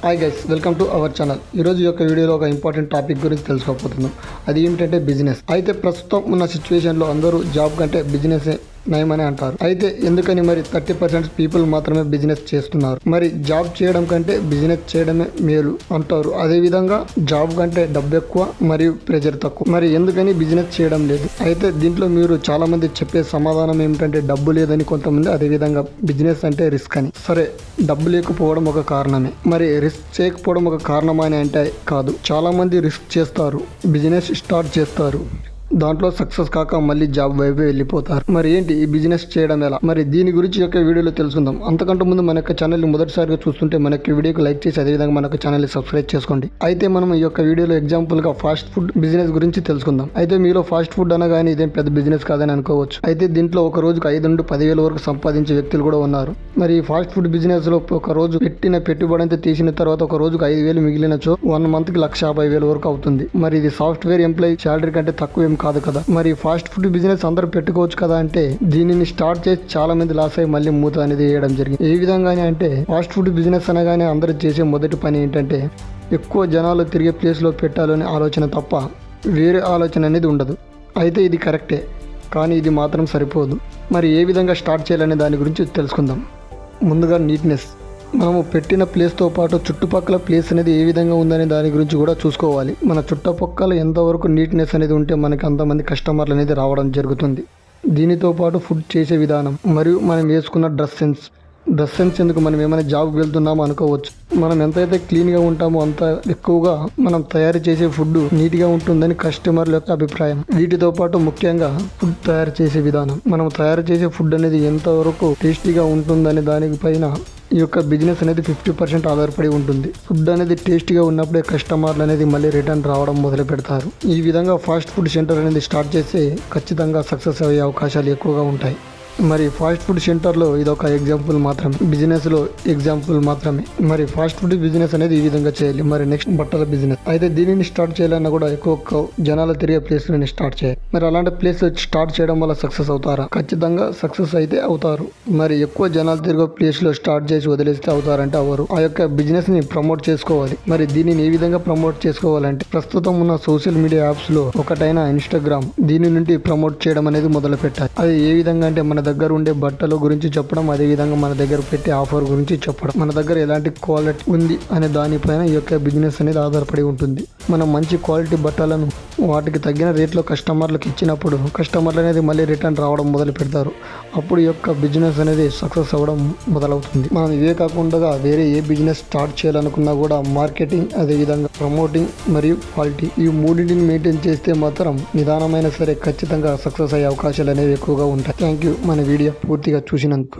Hi guys, welcome to our channel. ఈరోజు యొక్క వీడియోలో ఒక ఇంపార్టెంట్ టాపిక్ గురించి తెలుసుకోబోతున్నాం. అది ఏమిటంటే బిజినెస్. అయితే ప్రస్తుతం ఉన్న సిచ్యువేషన్లో అందరూ జాబ్ కంటే బిజినెస్ నయమని అంటారు. అయితే ఎందుకని మరి 30% పీపుల్ మాత్రమే బిజినెస్ చేస్తున్నారు. మరి జాబ్ చేయడం కంటే బిజినెస్ చేయడమే మేలు అంటారు. అదే విధంగా జాబ్ కంటే డబ్బు ఎక్కువ మరియు ప్రెజర్ తక్కువ. మరి ఎందుకని బిజినెస్ చేయడం లేదు? అయితే దీంట్లో మీరు చాలా మంది చెప్పే సమాధానం ఏమిటంటే డబ్బు లేదని కొంతమంది, అదే విధంగా బిజినెస్ అంటే రిస్క్ అని. సరే, డబ్బు లేకపోవడం ఒక కారణమే. మరి రిస్క్ చేయకపోవడం ఒక కారణమా అని అంటే కాదు. చాలా మంది రిస్క్ చేస్తారు, బిజినెస్ స్టార్ట్ చేస్తారు, దాంట్లో సక్సెస్ కాక మళ్ళీ జాబ్ వైపు వెళ్ళిపోతారు. మరి ఏంటి ఈ బిజినెస్ చేయడం ఎలా? మరి దీని గురించి యొక్క వీడియోలో తెలుసుకుందాం. అంతకంటే ముందు మన యొక్క ఛానల్ని మొదటిసారిగా చూస్తుంటే మనకి వీడియోకి లైక్ చేసి అదేవిధంగా మన యొక్క ఛానల్ని సబ్స్క్రైబ్ చేసుకోండి. అయితే మనం ఈ యొక్క వీడియోలో ఎగ్జాంపుల్గా ఫాస్ట్ ఫుడ్ బిజినెస్ గురించి తెలుసుకుందాం. అయితే మీలో ఫాస్ట్ ఫుడ్ అనగానే ఇదేం పెద్ద బిజినెస్ కాదని అనుకోవచ్చు. అయితే దీంట్లో ఒక రోజుకు 5 నుండి 10,000 వరకు సంపాదించే వ్యక్తులు కూడా ఉన్నారు. మరి ఈ ఫాస్ట్ ఫుడ్ బిజినెస్ లో ఒక రోజు పెట్టిన పెట్టుబడి అంతా తీసిన తర్వాత ఒక రోజుకు 5,000 మిగిలినచో 1 మంత్ కి 1,50,000 వరకు అవుతుంది. మరి ఇది సాఫ్ట్వేర్ ఎంప్లాయీ శాలరీ కంటే తక్కువ ఏం కాదు కదా. మరి ఫాస్ట్ ఫుడ్ బిజినెస్ అందరూ పెట్టుకోవచ్చు కదా అంటే దీనిని స్టార్ట్ చేసి చాలా మంది లాస్ అయ్యి మళ్ళీ మూత అనేది వేయడం జరిగింది. ఏ విధంగానే అంటే ఫాస్ట్ ఫుడ్ బిజినెస్ అనగానే అందరూ చేసే మొదటి పని ఏంటంటే ఎక్కువ జనాలు తిరిగే ప్లేస్లో పెట్టాలనే ఆలోచన తప్ప వేరే ఆలోచన అనేది ఉండదు. అయితే ఇది కరెక్టే, కానీ ఇది మాత్రం సరిపోదు. మరి ఏ విధంగా స్టార్ట్ చేయాలనే దాని గురించి తెలుసుకుందాం. ముందుగా నీట్నెస్. మనము పెట్టిన ప్లేస్తో పాటు చుట్టుపక్కల ప్లేస్ అనేది ఏ విధంగా ఉందనే దాని గురించి కూడా చూసుకోవాలి. మన చుట్టుపక్కల ఎంతవరకు నీట్నెస్ అనేది ఉంటే మనకి అంతమంది కస్టమర్లు అనేది రావడం జరుగుతుంది. దీనితో పాటు ఫుడ్ చేసే విధానం మరియు మనం వేసుకున్న డ్రెస్ సెన్స్ ఎందుకు, మనం ఏమైనా జాబ్కి వెళ్తున్నామో అనుకోవచ్చు. మనం ఎంతైతే క్లీన్గా ఉంటామో అంత ఎక్కువగా మనం తయారు చేసే ఫుడ్ నీట్గా ఉంటుందని కస్టమర్ల యొక్క అభిప్రాయం. వీటితో పాటు ముఖ్యంగా ఫుడ్ తయారు చేసే విధానం. మనం తయారు చేసే ఫుడ్ అనేది ఎంతవరకు టేస్టీగా ఉంటుందనే దానిపైన ఈ యొక్క బిజినెస్ అనేది 50% ఆధారపడి ఉంటుంది. ఫుడ్ అనేది టేస్టీగా ఉన్నప్పుడే కస్టమర్లు అనేది మళ్ళీ రిటర్న్ రావడం మొదలు పెడతారు. ఈ విధంగా ఫాస్ట్ ఫుడ్ సెంటర్ అనేది స్టార్ట్ చేస్తే ఖచ్చితంగా సక్సెస్ అయ్యే అవకాశాలు ఎక్కువగా ఉంటాయి. మరి ఫాస్ట్ ఫుడ్ సెంటర్లో ఇది ఒక ఎగ్జాంపుల్ మాత్రమే, బిజినెస్లో ఎగ్జాంపుల్ మాత్రమే. మరి ఫాస్ట్ ఫుడ్ బిజినెస్ అనేది ఈ విధంగా చేయాలి. మరి నెక్స్ట్ బట్టల బిజినెస్. అయితే దీనిని స్టార్ట్ చేయాలన్నా కూడా ఎక్కువ జనాలు తిరిగే ప్లేస్లోనే స్టార్ట్ చేయాలి. మరి అలాంటి ప్లేస్ స్టార్ట్ చేయడం వల్ల సక్సెస్ అవుతారా? ఖచ్చితంగా సక్సెస్ అయితే అవుతారు. మరి ఎక్కువ జనాలు తిరిగే ప్లేస్లో స్టార్ట్ చేసి వదిలేస్తే అవుతారంటే అవరు. ఆ యొక్క బిజినెస్ని ప్రమోట్ చేసుకోవాలి. మరి దీనిని ఏ విధంగా ప్రమోట్ చేసుకోవాలంటే ప్రస్తుతం ఉన్న సోషల్ మీడియా యాప్స్లో ఒకటైన ఇన్స్టాగ్రామ్, దీని నుండి ప్రమోట్ చేయడం అనేది మొదలు పెట్టాలి. అది ఏ విధంగా అంటే మన దగ్గర ఉండే బట్టల గురించి చెప్పడం, అదే విధంగా మన దగ్గర పెట్టే ఆఫర్ గురించి చెప్పడం, మన దగ్గర ఎలాంటి క్వాలిటీ ఉంది అనే దానిపైన ఈ యొక్క బిజినెస్ అనేది ఆధారపడి ఉంటుంది. మనం మంచి క్వాలిటీ బట్టలను వాటికి తగ్గిన రేట్లో కస్టమర్లకు ఇచ్చినప్పుడు కస్టమర్లు అనేది మళ్ళీ రిటర్న్ రావడం మొదలు పెడతారు. అప్పుడు ఈ యొక్క బిజినెస్ అనేది సక్సెస్ అవ్వడం మొదలవుతుంది. మనం ఇవే కాకుండా వేరే ఏ బిజినెస్ స్టార్ట్ చేయాలనుకున్నా కూడా మార్కెటింగ్, అదే విధంగా ప్రమోటింగ్ మరియు క్వాలిటీ, ఈ మూడింటిని మెయింటైన్ చేస్తే మాత్రం నిదానమైన సరే ఖచ్చితంగా సక్సెస్ అయ్యే అవకాశాలు అనేవి ఎక్కువగా ఉంటాయి. థ్యాంక్ యూ మన వీడియో పూర్తిగా చూసినందుకు.